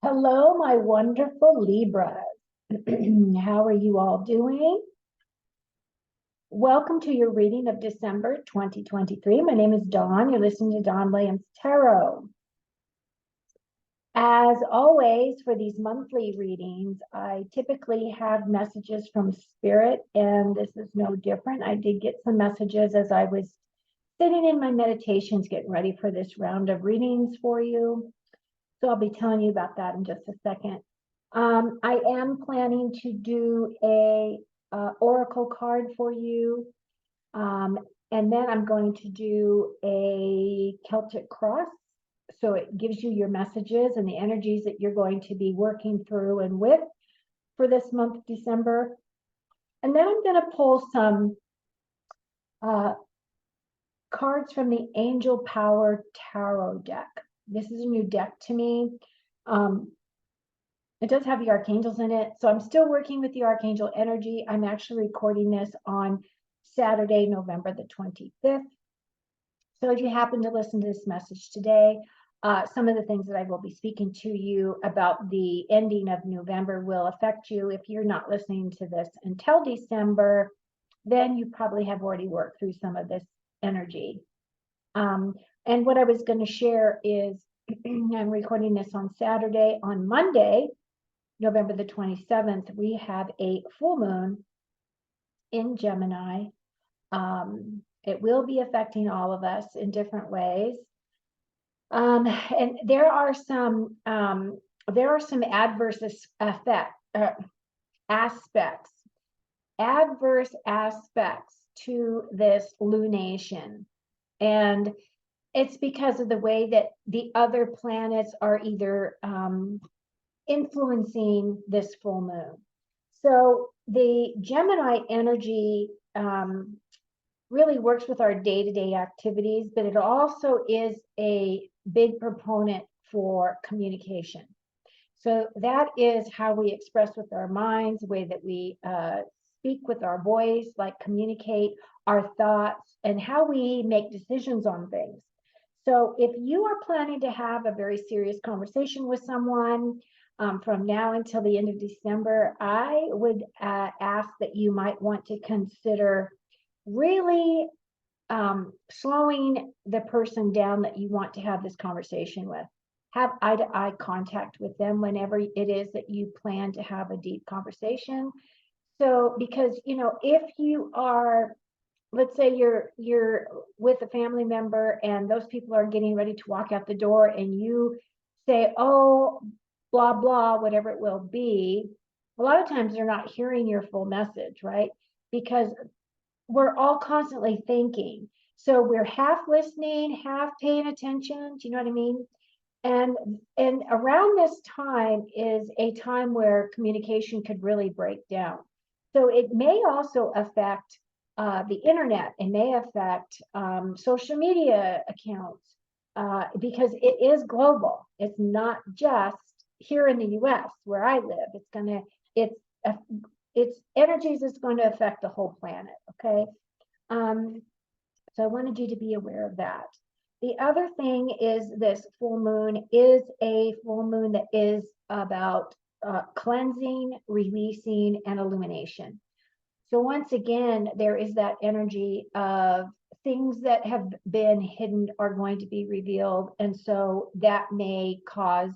Hello, my wonderful Libras. How are you all doing? Welcome to your reading of December 2023. My name is Dawn. You're listening to Dawn Williams Tarot. As always, for these monthly readings, I typically have messages from Spirit, and this is no different. I did get some messages as I was sitting in my meditations, getting ready for this round of readings for you. So I'll be telling you about that in just a second. I am planning to do a oracle card for you. And then I'm going to do a Celtic cross. So it gives you your messages and the energies that you're going to be working through and with for this month of December. And then I'm going to pull some cards from the Angel Power Tarot deck. This is a new deck to me. It does have the archangels in it. So I'm still working with the archangel energy. I'm actually recording this on Saturday, November the 25th. So if you happen to listen to this message today, some of the things that I will be speaking to you about the ending of November will affect you. If you're not listening to this until December, then you probably have already worked through some of this energy. And what I was going to share is I'm recording this on Saturday. On Monday, November the 27th, we have a full moon in Gemini. It will be affecting all of us in different ways. And there are some adverse aspects to this lunation. And it's because of the way that the other planets are either influencing this full moon. So the Gemini energy really works with our day-to-day activities, but it also is a big proponent for communication. So that is how we express with our minds, the way that we speak with our voice, like communicate our thoughts, and how we make decisions on things. So if you are planning to have a very serious conversation with someone from now until the end of December, I would ask that you might want to consider really slowing the person down that you want to have this conversation with. Have eye-to-eye contact with them whenever it is that you plan to have a deep conversation. So, because, if you are, let's say you're with a family member and those people are getting ready to walk out the door and you say, oh, blah, blah, whatever it will be, a lot of times they're not hearing your full message, right? Because we're all constantly thinking. So we're half listening, half paying attention. Do you know what I mean? And around this time is a time where communication could really break down. So it may also affect the internet. It may affect social media accounts because it is global. It's not just here in the U.S. where I live. Its energies is going to affect the whole planet. Okay. So I wanted you to be aware of that. The other thing is this full moon is a full moon that is about cleansing, releasing, and illumination. So once again, there is that energy of things that have been hidden are going to be revealed. And so that may cause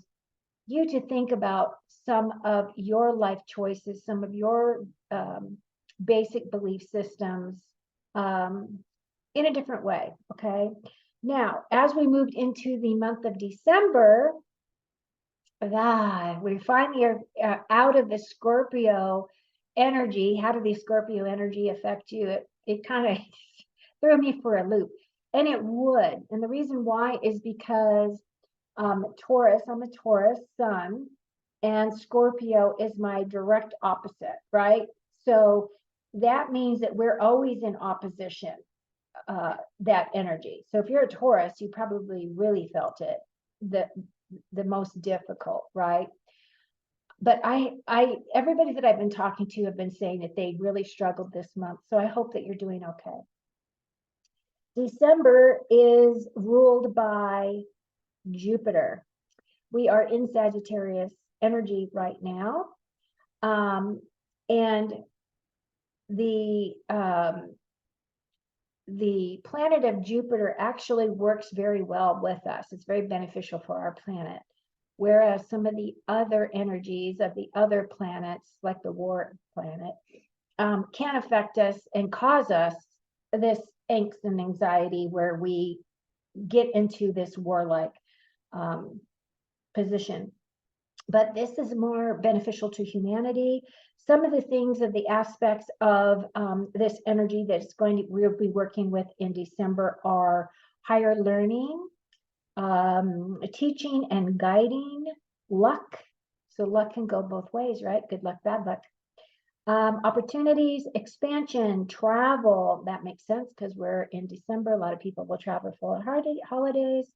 you to think about some of your life choices, some of your basic belief systems in a different way, okay? Now, as we moved into the month of December, we finally are out of the Scorpio energy. How did the Scorpio energy affect you? It kind of threw me for a loop, and it would. And the reason why is because Taurus, I'm a Taurus sun, and Scorpio is my direct opposite, right? So that means that we're always in opposition, that energy. So if you're a Taurus, you probably really felt it the most difficult, right? But everybody that I've been talking to have been saying that they really struggled this month. So I hope that you're doing okay. December is ruled by Jupiter. We are in Sagittarius energy right now. And the planet of Jupiter actually works very well with us. It's very beneficial for our planet. Whereas some of the other energies of the other planets, like the war planet, can affect us and cause us this angst and anxiety where we get into this warlike position. But this is more beneficial to humanity. Some of the things of the aspects of this energy that's we'll be working with in December are higher learning, teaching and guiding, luck. So luck can go both ways, right? Good luck, bad luck. Opportunities, expansion, travel. That makes sense because we're in December. A lot of people will travel for holidays.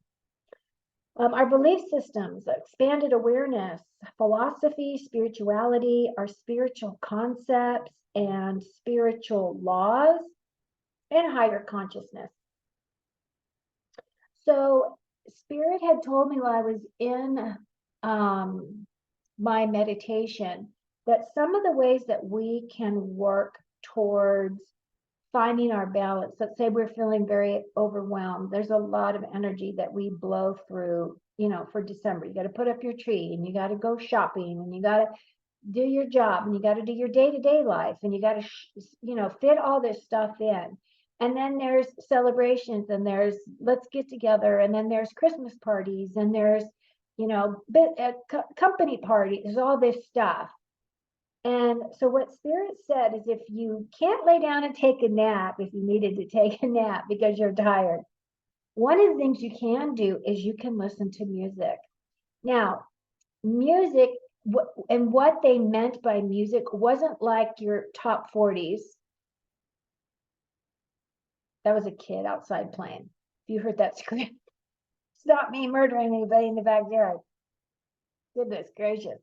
Our belief systems, expanded awareness, philosophy, spirituality, our spiritual concepts and spiritual laws, and higher consciousness. So Spirit had told me while I was in my meditation that some of the ways that we can work towards finding our balance, let's say we're feeling very overwhelmed, there's a lot of energy that we blow through, for December. You got to put up your tree, and you got to go shopping, and you got to do your job, and you got to do your day-to-day life, and you got to fit all this stuff in. And then there's celebrations, and there's let's get together, and then there's Christmas parties, and there's company parties, there's all this stuff. And so what Spirit said is, if you can't lay down and take a nap, if you needed to take a nap because you're tired, one of the things you can do is you can listen to music. Now, music, and what they meant by music wasn't like your top 40s. That was a kid outside playing. If you heard that scream, it's not me murdering anybody in the backyard. Goodness gracious.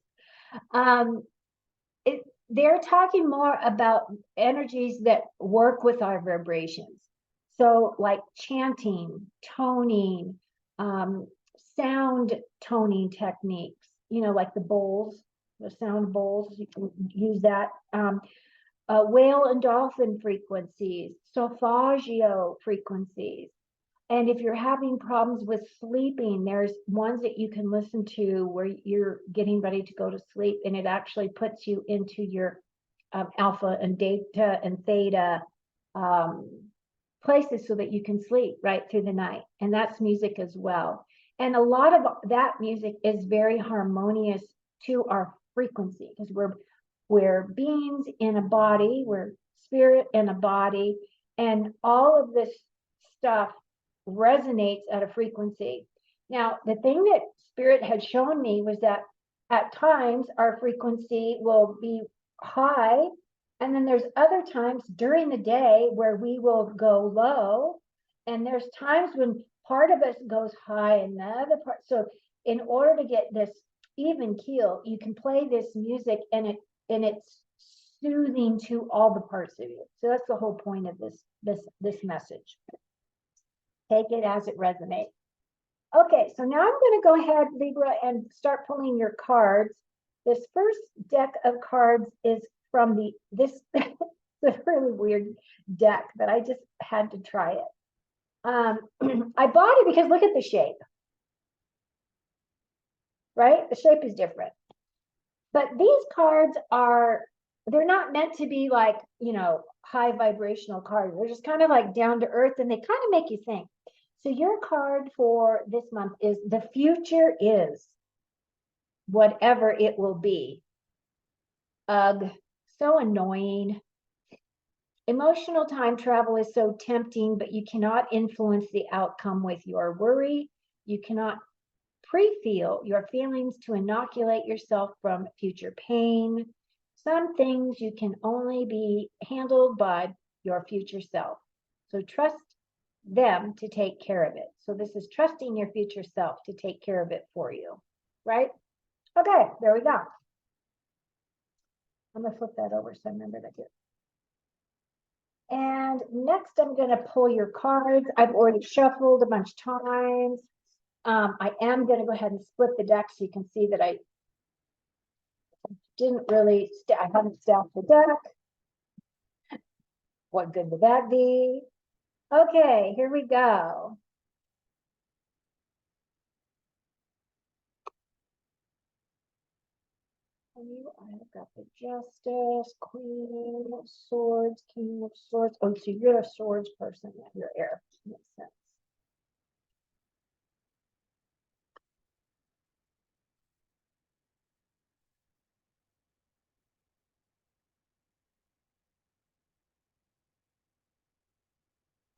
They're talking more about energies that work with our vibrations. So like chanting, toning, sound toning techniques, like the bowls, the sound bowls, you can use that. Whale and dolphin frequencies, solfeggio frequencies. And if you're having problems with sleeping, there's ones that you can listen to where you're getting ready to go to sleep, and it actually puts you into your alpha and delta and theta places so that you can sleep right through the night. And that's music as well. And a lot of that music is very harmonious to our frequency, because we're beings in a body, we're spirit in a body, and all of this stuff resonates at a frequency. Now, the thing that Spirit had shown me was that at times our frequency will be high, and then there's other times during the day where we will go low, and there's times when part of us goes high and the other part. So in order to get this even keel, you can play this music, and it's soothing to all the parts of you. So that's the whole point of this message. Take it as it resonates. Okay, so now I'm going to go ahead, Libra, and start pulling your cards. This first deck of cards is from this it's a really weird deck, but I just had to try it. I bought it because look at the shape, right? The shape is different. But these cards they're not meant to be like, high vibrational cards. They're just kind of like down to earth, and they kind of make you think. So your card for this month is the future is whatever it will be. Ugh, so annoying. Emotional time travel is so tempting, but you cannot influence the outcome with your worry. You cannot pre-feel your feelings to inoculate yourself from future pain. Some things you can only be handled by your future self. So trust them to take care of it. So this is trusting your future self to take care of it for you, right? Okay, there we go. I'm going to flip that over so I remember that here. And next I'm going to pull your cards. I've already shuffled a bunch of times. I am going to go ahead and split the deck so you can see that I didn't really, I haven't stacked the deck. What good would that be? Okay, here we go. I've got the Justice, Queen of Swords, King of Swords. Oh, so you're a swords person, yeah, you're air. Makes sense.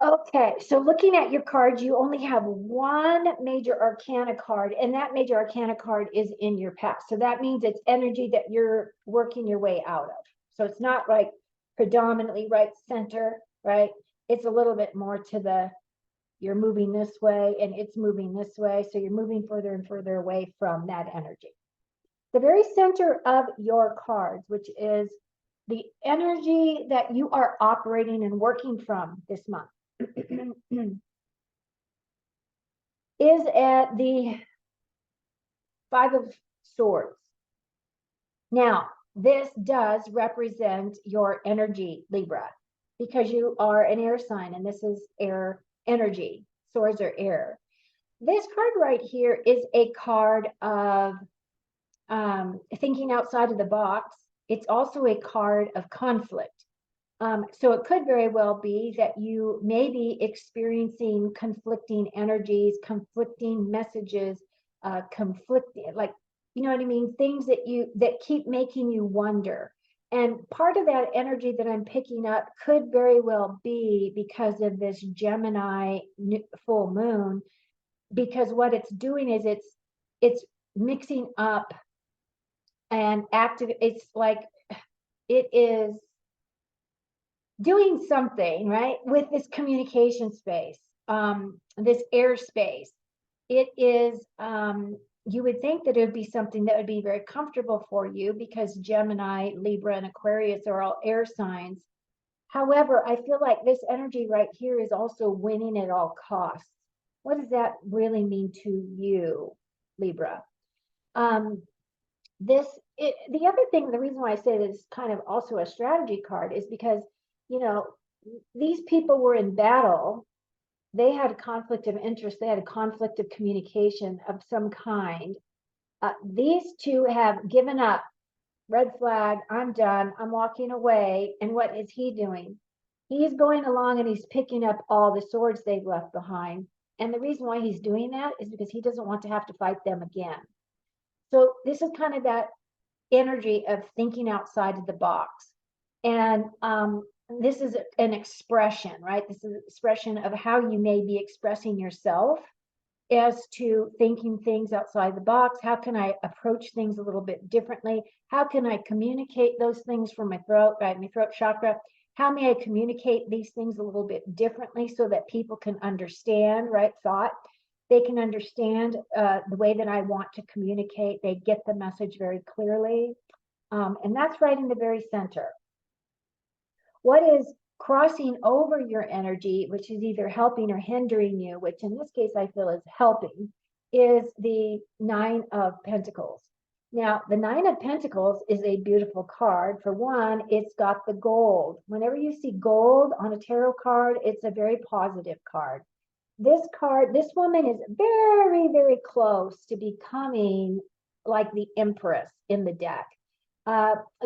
Okay, so looking at your cards, you only have one major arcana card, and that major arcana card is in your past. So that means it's energy that you're working your way out of. So it's not like predominantly right center, right? It's a little bit more to the, you're moving this way and it's moving this way. So you're moving further and further away from that energy. The very center of your cards, which is the energy that you are operating and working from this month, is at the Five of Swords. Now, this does represent your energy, Libra, because you are an air sign and this is air energy. Swords are air. This card right here is a card of thinking outside of the box. It's also a card of conflict. So it could very well be that you may be experiencing conflicting energies, conflicting messages, conflicting, like, you know what I mean? Things that keep making you wonder. And part of that energy that I'm picking up could very well be because of this Gemini full moon, because what it's doing is it's mixing up and active. It's like it is doing something, right, with this communication space, this airspace. It is, you would think that it would be something that would be very comfortable for you because Gemini, Libra, and Aquarius are all air signs. However, I feel like this energy right here is also winning at all costs. What does that really mean to you, Libra? The other thing, the reason why I say this is kind of also a strategy card is because, you know, these people were in battle. They had a conflict of interest. They had a conflict of communication of some kind. These two have given up. Red flag, I'm done. I'm walking away. And what is he doing? He's going along and he's picking up all the swords they've left behind. And the reason why he's doing that is because he doesn't want to have to fight them again. So this is kind of that energy of thinking outside of the box. And this is an expression, right? This is an expression of how you may be expressing yourself as to thinking things outside the box. How can I approach things a little bit differently? How can I communicate those things from my throat, right? My throat chakra. How may I communicate these things a little bit differently so that people can understand, right? Thought. They can understand the way that I want to communicate. They get the message very clearly. And that's right in the very center. What is crossing over your energy, which is either helping or hindering you, which in this case I feel is helping, is the Nine of Pentacles. Now, the Nine of Pentacles is a beautiful card. For one, it's got the gold. Whenever you see gold on a tarot card, it's a very positive card. This card, this woman is very, very close to becoming like the Empress in the deck.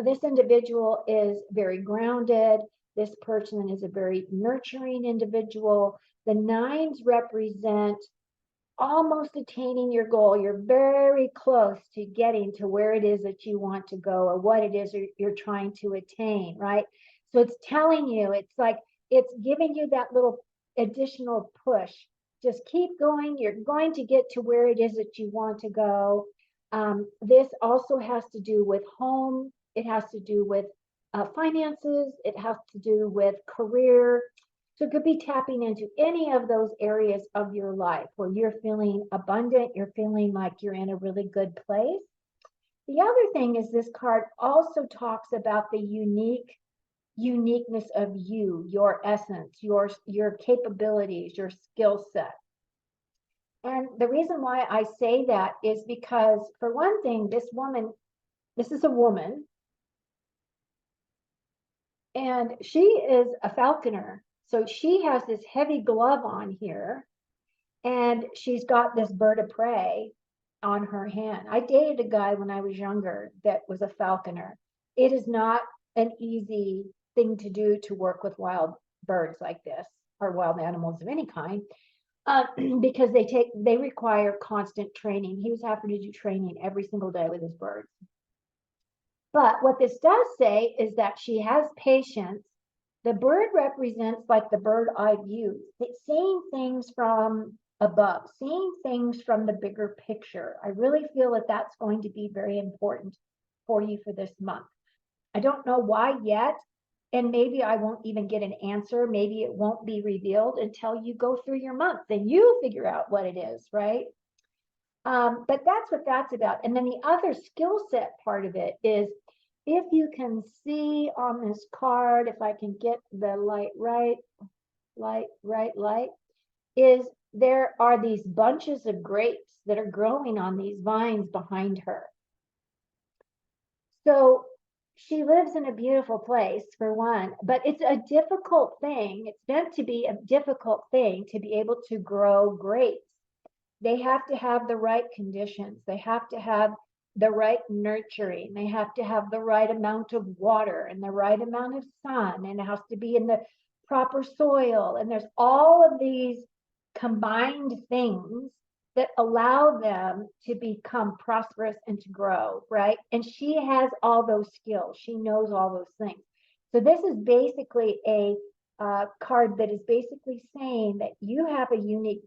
This individual is very grounded. This person is a very nurturing individual. The nines represent almost attaining your goal. You're very close to getting to where it is that you want to go or what it is you're trying to attain, right? So it's telling you, it's like, it's giving you that little additional push. Just keep going. You're going to get to where it is that you want to go. This also has to do with home. It has to do with finances. It has to do with career. So it could be tapping into any of those areas of your life where you're feeling abundant, you're feeling like you're in a really good place. The other thing is this card also talks about the uniqueness of you, your essence, your capabilities, your skill set. And the reason why I say that is because, for one thing, this is a woman, and she is a falconer. So she has this heavy glove on here, and she's got this bird of prey on her hand. I dated a guy when I was younger that was a falconer. It is not an easy thing to do to work with wild birds like this, or wild animals of any kind, because they require constant training. He was having to do training every single day with his birds. But what this does say is that she has patience. The bird represents like the bird eye view. It's seeing things from above, seeing things from the bigger picture. I really feel that that's going to be very important for you for this month. I don't know why yet, and maybe I won't even get an answer. Maybe it won't be revealed until you go through your month. Then you figure out what it is, right? But that's what that's about. And then the other skill set part of it is, if you can see on this card, if I can get the light, is there are these bunches of grapes that are growing on these vines behind her. So she lives in a beautiful place, for one, but it's a difficult thing. It's meant to be a difficult thing to be able to grow grapes. They have to have the right conditions. They have to have the right nurturing. They have to have the right amount of water and the right amount of sun, and it has to be in the proper soil. And there's all of these combined things that allow them to become prosperous and to grow, right? And she has all those skills. She knows all those things. So this is basically a card that is basically saying that you have a unique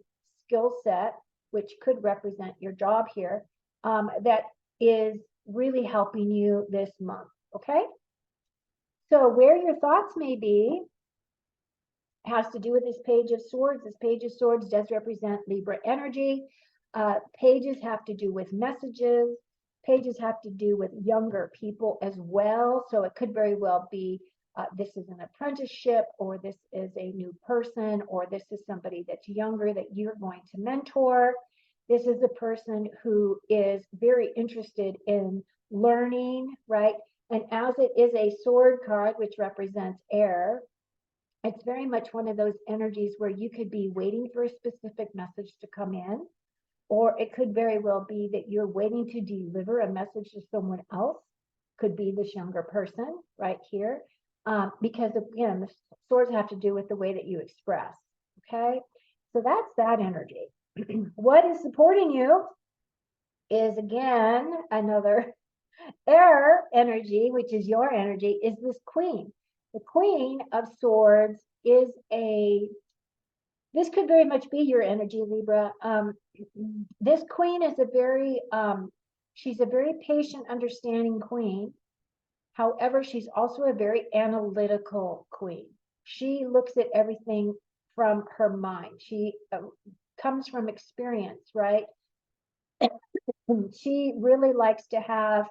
skill set, which could represent your job here, that is really helping you this month, okay? So where your thoughts may be has to do with this Page of Swords. This Page of Swords does represent Libra energy. Pages have to do with messages. Pages have to do with younger people as well. So it could very well be this is an apprenticeship, or this is a new person, or this is somebody that's younger that you're going to mentor. This is a person who is very interested in learning, right? And as it is a sword card, which represents air, it's very much one of those energies where you could be waiting for a specific message to come in, or it could very well be that you're waiting to deliver a message to someone else. Could be this younger person right here, because again, the swords have to do with the way that you express, okay? So that's that energy. What is supporting you is, again, another air energy, which is your energy, is this Queen. The Queen of Swords is this could very much be your energy, Libra. This Queen is she's a very patient, understanding Queen. However, she's also a very analytical Queen. She looks at everything from her mind. She comes from experience, right? She really likes to have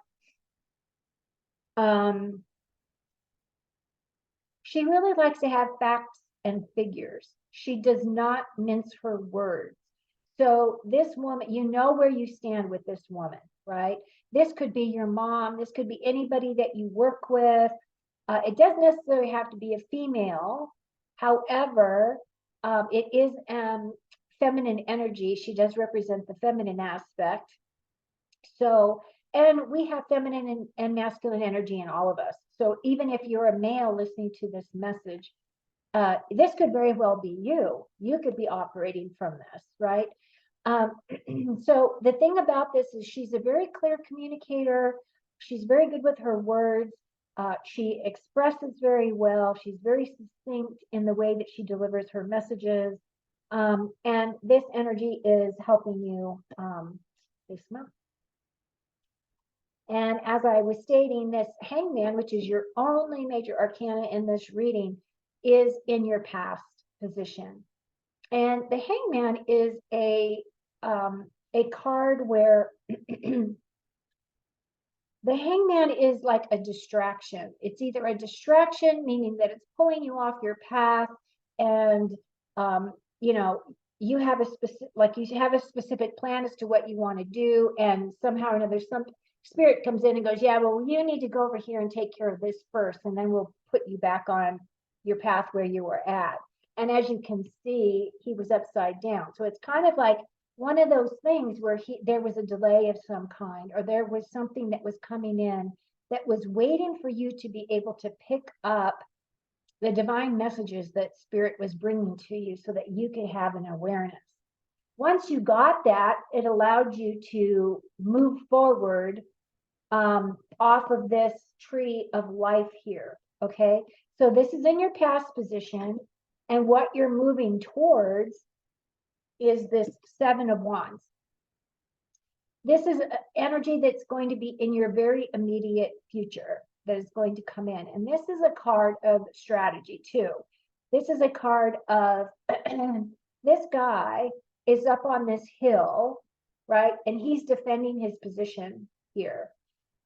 facts and figures. She does not mince her words. So this woman, you know where you stand with this woman, right? This could be your mom. This could be anybody that you work with. It doesn't necessarily have to be a female. However, it is feminine energy. She does represent the feminine aspect. So, and we have feminine and masculine energy in all of us. So even if you're a male listening to this message, this could very well be you. You could be operating from this, right? So the thing about this is she's a very clear communicator. She's very good with her words. She expresses very well. She's very succinct in the way that she delivers her messages. And this energy is helping you this month. And as I was stating, this Hangman, which is your only major arcana in this reading, is in your past position. And the Hangman is a card where the Hangman is like a distraction. It's either a distraction, meaning that it's pulling you off your path, and you know, you have a specific, like you have a specific plan as to what you want to do, and somehow or another, some spirit comes in and goes, yeah, well, you need to go over here and take care of this first, and then we'll put you back on your path where you were at. And as you can see, he was upside down. So it's kind of like one of those things where there was a delay of some kind, or there was something that was coming in that was waiting for you to be able to pick up the divine messages that spirit was bringing to you so that you could have an awareness. Once you got that, it allowed you to move forward off of this tree of life here. Okay. So this is in your past position. And what you're moving towards is this 7 of Wands. This is energy that's going to be in your very immediate future that is going to come in. And this is a card of strategy too. This is a card of this guy is up on this hill, right? And he's defending his position here.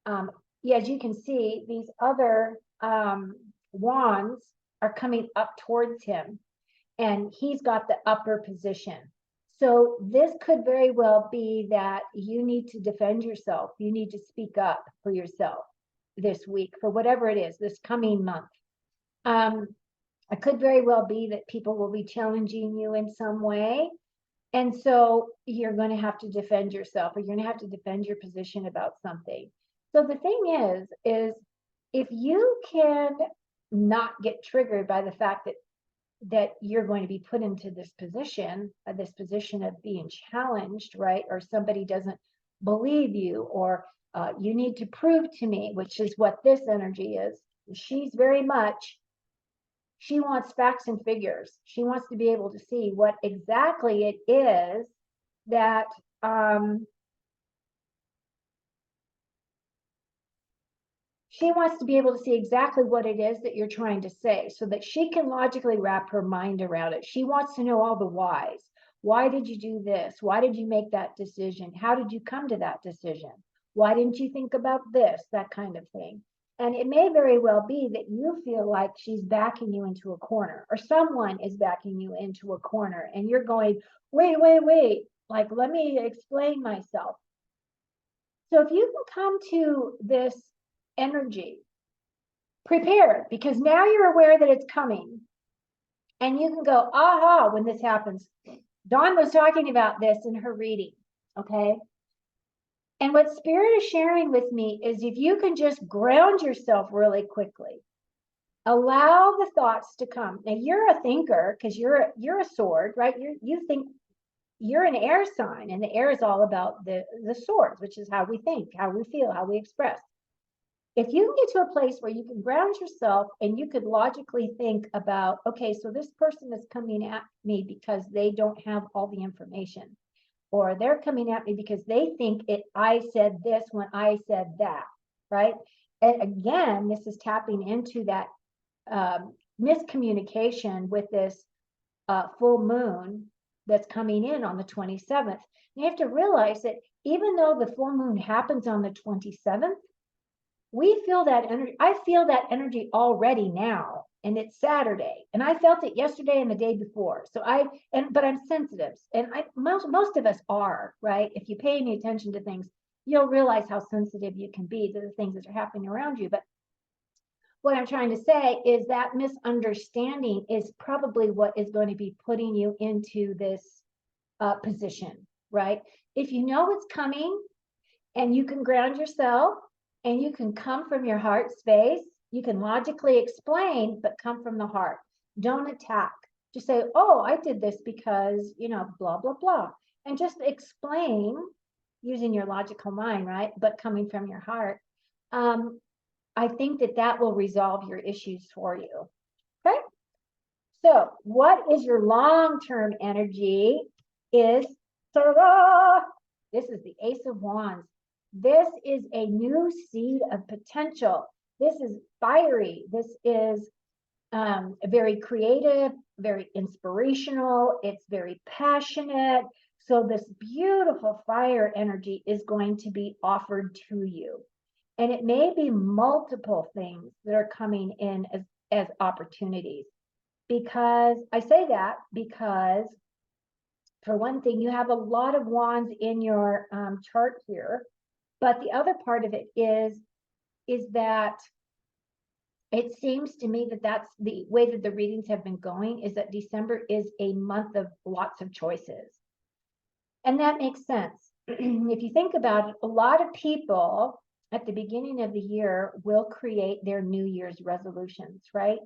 Yeah, as you can see, these other wands are coming up towards him, and he's got the upper position. So this could very well be that you need to defend yourself. You need to speak up for yourself this week, for whatever it is, this coming month. It could very well be that people will be challenging you in some way. And so you're going to have to defend yourself, or you're going to have to defend your position about something. So the thing is if you can not get triggered by the fact that you're going to be put into this position of being challenged, right? Or somebody doesn't believe you, or you need to prove to me, which is what this energy is. She wants facts and figures. She wants to be able to see what exactly it is that she wants to be able to see exactly what it is that you're trying to say so that she can logically wrap her mind around it. She wants to know all the whys. Why did you do this? Why did you make that decision? How did you come to that decision? Why didn't you think about this? That kind of thing. And it may very well be that you feel like she's backing you into a corner, or someone is backing you into a corner, and you're going, wait, like, let me explain myself. So if you can come to this energy prepared, because now you're aware that it's coming, and you can go, aha, when this happens. Dawn was talking about this in her reading, okay? And what Spirit is sharing with me is if you can just ground yourself really quickly, allow the thoughts to come. Now you're a thinker because you're a sword, right? You think you're an air sign, and the air is all about the swords, which is how we think, how we feel, how we express. If you can get to a place where you can ground yourself and you could logically think about, okay, so this person is coming at me because they don't have all the information, or they're coming at me because they think I said this when I said that, right? And again, this is tapping into that miscommunication with this full moon that's coming in on the 27th. You have to realize that even though the full moon happens on the 27th, we feel that energy. I feel that energy already now, and it's Saturday, and I felt it yesterday and the day before. So but I'm sensitive, and most of us are, right? If you pay any attention to things, you'll realize how sensitive you can be to the things that are happening around you. But what I'm trying to say is that misunderstanding is probably what is going to be putting you into this position, right? If you know it's coming and you can ground yourself and you can come from your heart space, you can logically explain, but come from the heart. Don't attack. Just say, oh, I did this because, blah, blah, blah. And just explain using your logical mind, right? But coming from your heart. I think that will resolve your issues for you. Okay. So what is your long-term energy is, this is the Ace of Wands. This is a new seed of potential. This is fiery. This is very creative, very inspirational. It's very passionate. So this beautiful fire energy is going to be offered to you. And it may be multiple things that are coming in as opportunities. Because I say that because For one thing, you have a lot of wands in your chart here, but the other part of it is that it seems to me that that's the way that the readings have been going, is that December is a month of lots of choices. And that makes sense. If you think about it, a lot of people at the beginning of the year will create their New Year's resolutions, right?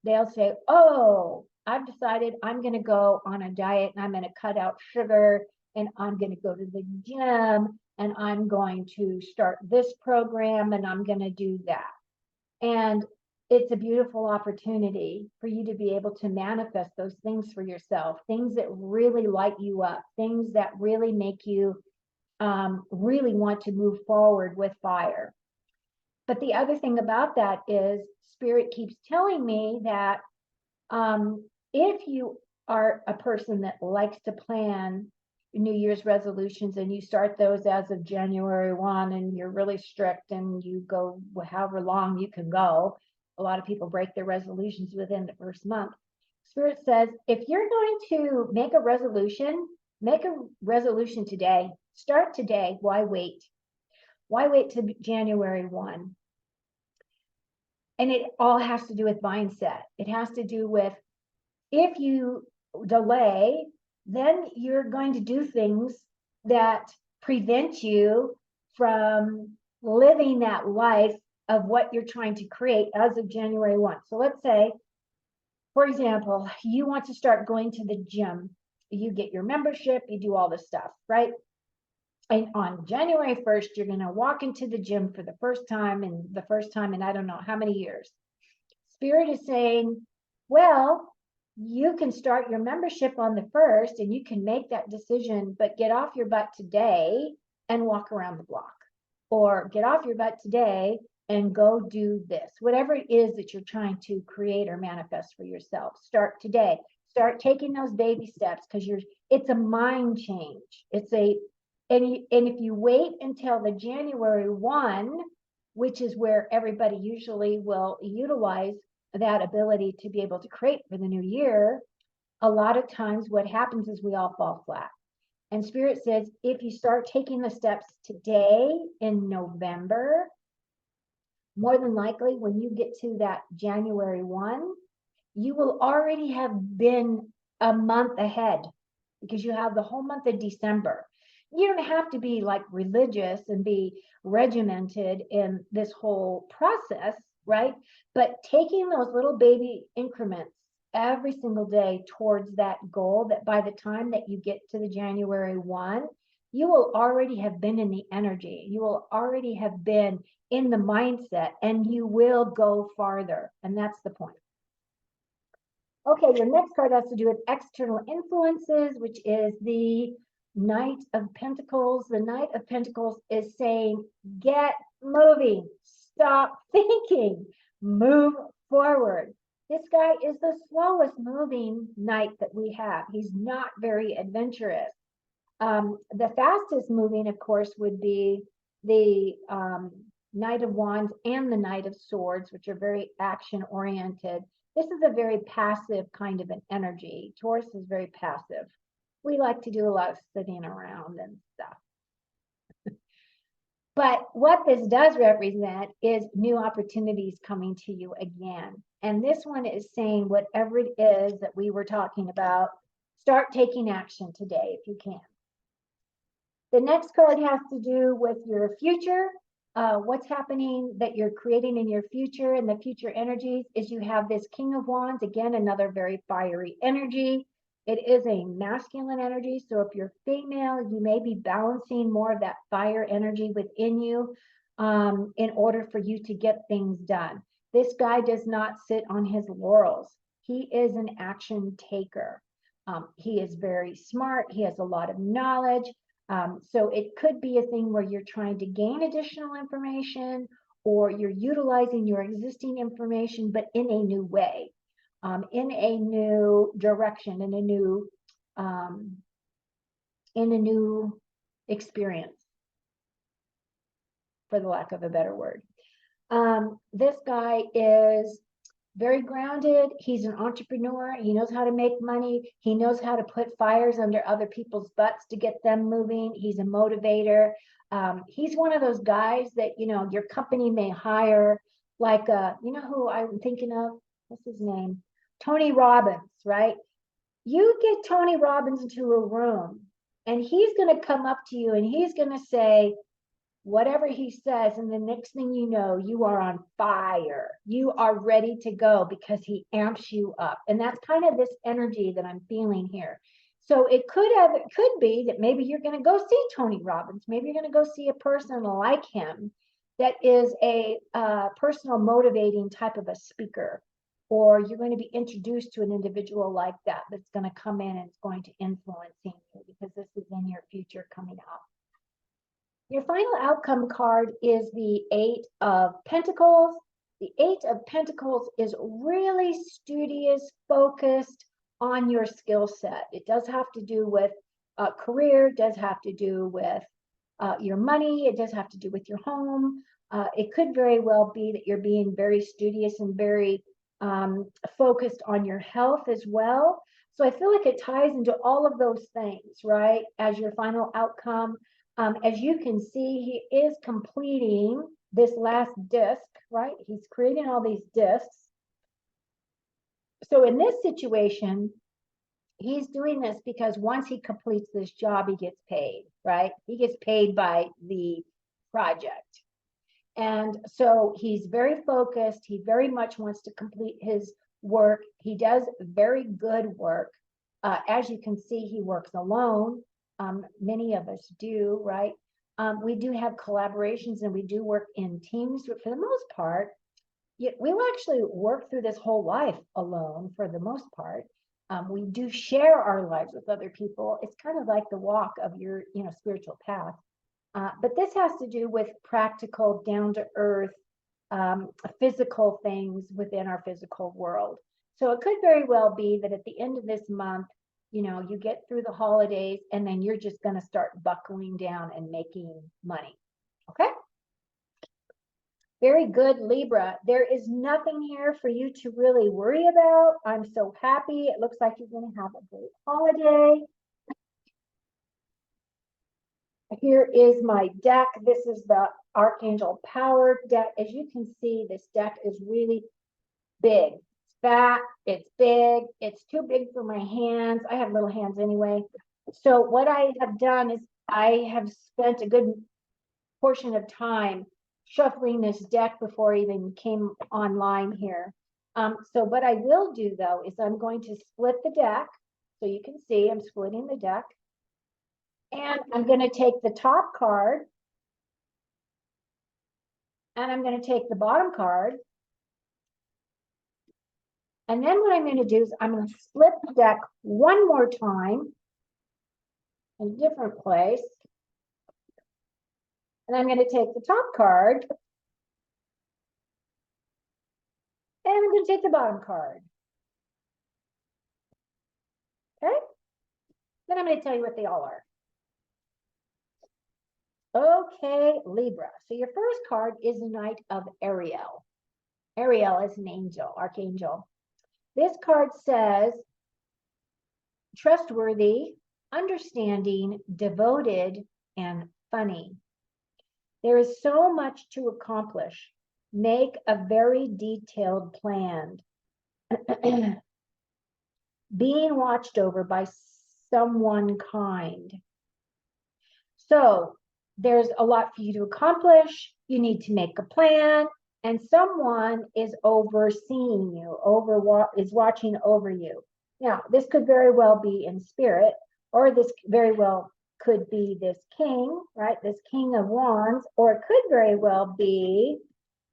They'll say, oh, I've decided I'm going to go on a diet and I'm going to cut out sugar and I'm going to go to the gym and I'm going to start this program and I'm going to do that. And it's a beautiful opportunity for you to be able to manifest those things for yourself, things that really light you up, things that really make you really want to move forward with fire. But the other thing about that is Spirit keeps telling me that if you are a person that likes to plan New Year's resolutions and you start those as of January 1 and you're really strict and you go however long you can go, a lot of people break their resolutions within the first month. Spirit says, if you're going to make a resolution today. Start today. Why wait? Why wait to January 1? And it all has to do with mindset. It has to do with, if you delay, then you're going to do things that prevent you from living that life of what you're trying to create as of January 1. So let's say, for example, you want to start going to the gym. You get your membership, you do all this stuff, right? And on January 1st, you're going to walk into the gym for the first time in I don't know how many years. Spirit is saying, well, you can start your membership on the 1st and you can make that decision, but get off your butt today and walk around the block, or get off your butt today and go do this. Whatever it is that you're trying to create or manifest for yourself, start today. Start taking those baby steps, because it's a mind change. And if you wait until the January 1, which is where everybody usually will utilize that ability to be able to create for the new year, a lot of times what happens is we all fall flat. And Spirit says, if you start taking the steps today in November, more than likely when you get to that January 1, you will already have been a month ahead, because you have the whole month of December. You don't have to be like religious and be regimented in this whole process, right? But taking those little baby increments every single day towards that goal, that by the time that you get to the January 1, you will already have been in the energy. You will already have been in the mindset, and you will go farther. And that's the point. Okay, your next card has to do with external influences, which is the Knight of Pentacles. The Knight of Pentacles is saying, get moving, stop thinking, move forward. This guy is the slowest moving knight that we have. He's not very adventurous. The fastest moving, of course, would be the Knight of Wands and the Knight of Swords, which are very action oriented. This is a very passive kind of an energy. Taurus is very passive. We like to do a lot of sitting around and stuff. But what this does represent is new opportunities coming to you again. And this one is saying, whatever it is that we were talking about, start taking action today if you can. The next card has to do with your future. What's happening that you're creating in your future, and the future energies is you have this King of Wands, again, another very fiery energy. It is a masculine energy. So if you're female, you may be balancing more of that fire energy within you in order for you to get things done. This guy does not sit on his laurels. He is an action taker. He is very smart. He has a lot of knowledge. So it could be a thing where you're trying to gain additional information, or you're utilizing your existing information, but in a new way, in a new direction, in a new experience, for the lack of a better word. This guy is very grounded. He's an entrepreneur. He knows how to make money. He knows how to put fires under other people's butts to get them moving. He's a motivator. He's one of those guys that, your company may hire, like, who I'm thinking of? What's his name? Tony Robbins, right? You get Tony Robbins into a room and he's going to come up to you and he's going to say, whatever he says, and the next thing you know, you are on fire. You are ready to go because he amps you up. And that's kind of this energy that I'm feeling here. So it could be that maybe you're going to go see Tony Robbins. Maybe you're going to go see a person like him that is a personal motivating type of a speaker. Or you're going to be introduced to an individual like that that's going to come in and it's going to influence you because this is in your future coming up. Your final outcome card is the Eight of Pentacles. The Eight of Pentacles is really studious, focused on your skill set. It does have to do with career, it does have to do with your money, it does have to do with your home. It could very well be that you're being very studious and very focused on your health as well. So I feel like it ties into all of those things, right? As your final outcome. As you can see, he is completing this last disc, right? He's creating all these discs. So in this situation, he's doing this because once he completes this job, he gets paid, right? He gets paid by the project. And so he's very focused. He very much wants to complete his work. He does very good work. As you can see, he works alone. Many of us do, right? We do have collaborations and we do work in teams, but for the most part, we'll actually work through this whole life alone for the most part. We do share our lives with other people. It's kind of like the walk of your, spiritual path. But this has to do with practical, down to earth, physical things within our physical world. So it could very well be that at the end of this month, you get through the holidays and then you're just going to start buckling down and making money. Okay? Very good, Libra. There is nothing here for you to really worry about. I'm so happy. It looks like you're going to have a great holiday. Here is my deck. This is the Archangel Power deck. As you can see, this deck is really big. It's fat, it's big, it's too big for my hands. I have little hands anyway. So what I have done is I have spent a good portion of time shuffling this deck before I even came online here. So what I will do though is I'm going to split the deck. So you can see I'm splitting the deck. And I'm going to take the top card. And I'm going to take the bottom card. And then what I'm going to do is I'm going to split the deck one more time in a different place. And I'm going to take the top card. And I'm going to take the bottom card. Okay? Then I'm going to tell you what they all are. Okay, Libra. So your first card is the Knight of Ariel. Ariel is an angel, archangel. This card says trustworthy, understanding, devoted, and funny. There is so much to accomplish. Make a very detailed plan. Being watched over by someone kind. So there's a lot for you to accomplish. You need to make a plan, and someone is overseeing you, is watching over you. Now, this could very well be in spirit, or this very well could be this king, right? This King of Wands, or it could very well be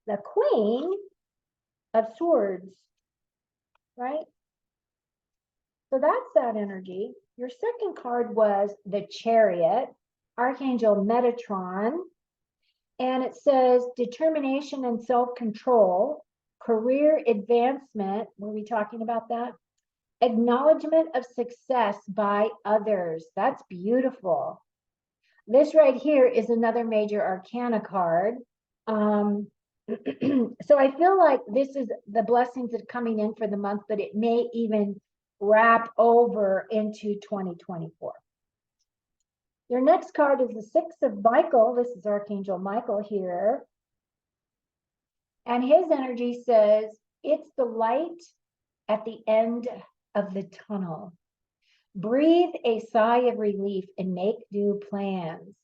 the Queen of Swords, right? So that's that energy. Your second card was the Chariot, Archangel Metatron, and it says determination and self-control, career advancement. Were we talking about that? Acknowledgement of success by others. That's beautiful. This right here is another major arcana card. So I feel like this is the blessings that are coming in for the month, but it may even wrap over into 2024. Your next card is the Six of Michael. This is Archangel Michael here. And his energy says, it's the light at the end of the tunnel. Breathe a sigh of relief and make new plans.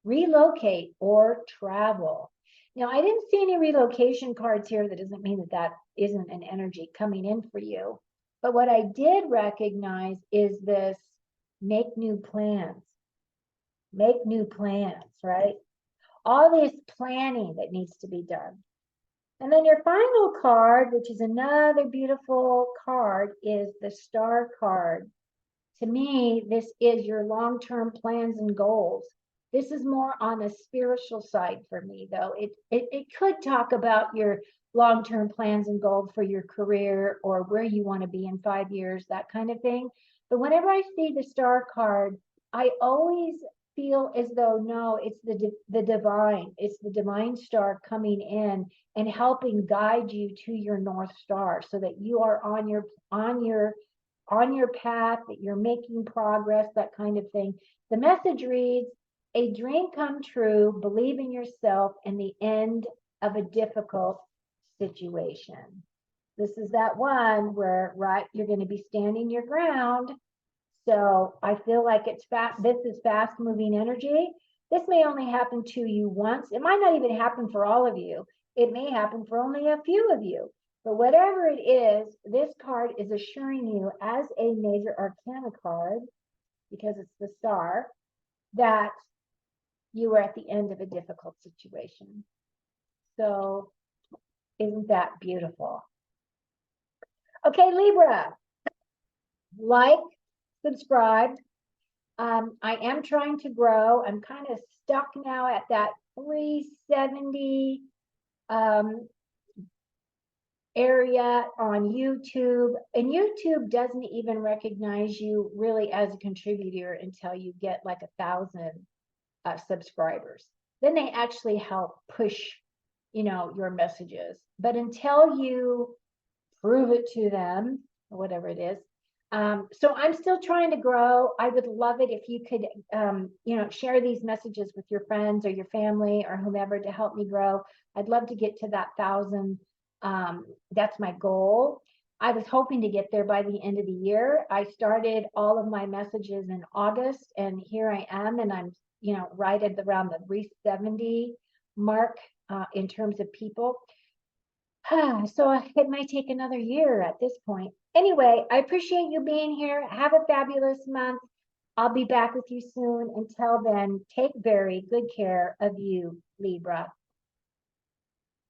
Relocate or travel. Now, I didn't see any relocation cards here. That doesn't mean that that isn't an energy coming in for you. But what I did recognize is this make new plans. Make new plans, right? All this planning that needs to be done. And then your final card, which is another beautiful card, is the Star card. To me, this is your long-term plans and goals. This is more on the spiritual side for me, though. It could talk about your long-term plans and goals for your career or where you want to be in 5 years, that kind of thing. But whenever I see the Star card, I always feel as though, no, it's the divine. It's the divine star coming in and helping guide you to your North Star so that you are on your path, that you're making progress, that kind of thing. The message reads, a dream come true, believe in yourself, and the end of a difficult situation. This is that one where, right, you're going to be standing your ground. So I feel like it's fast. This is fast moving energy. This may only happen to you once. It might not even happen for all of you. It may happen for only a few of you. But whatever it is, this card is assuring you as a major arcana card, because it's the Star, that you are at the end of a difficult situation. So isn't that beautiful? Okay, Libra, like, subscribe. I am trying to grow. I'm kind of stuck now at that 370 area on YouTube, and YouTube doesn't even recognize you really as a contributor until you get like 1,000 subscribers. Then they actually help push, your messages. But until you prove it to them, or whatever it is. So I'm still trying to grow. I would love it if you could, share these messages with your friends or your family or whomever to help me grow. I'd love to get to that 1,000. That's my goal. I was hoping to get there by the end of the year. I started all of my messages in August, and here I am, and I'm, right at around the 370 mark in terms of people. So it might take another year at this point. Anyway, I appreciate you being here. Have a fabulous month. I'll be back with you soon. Until then, take very good care of you, Libra.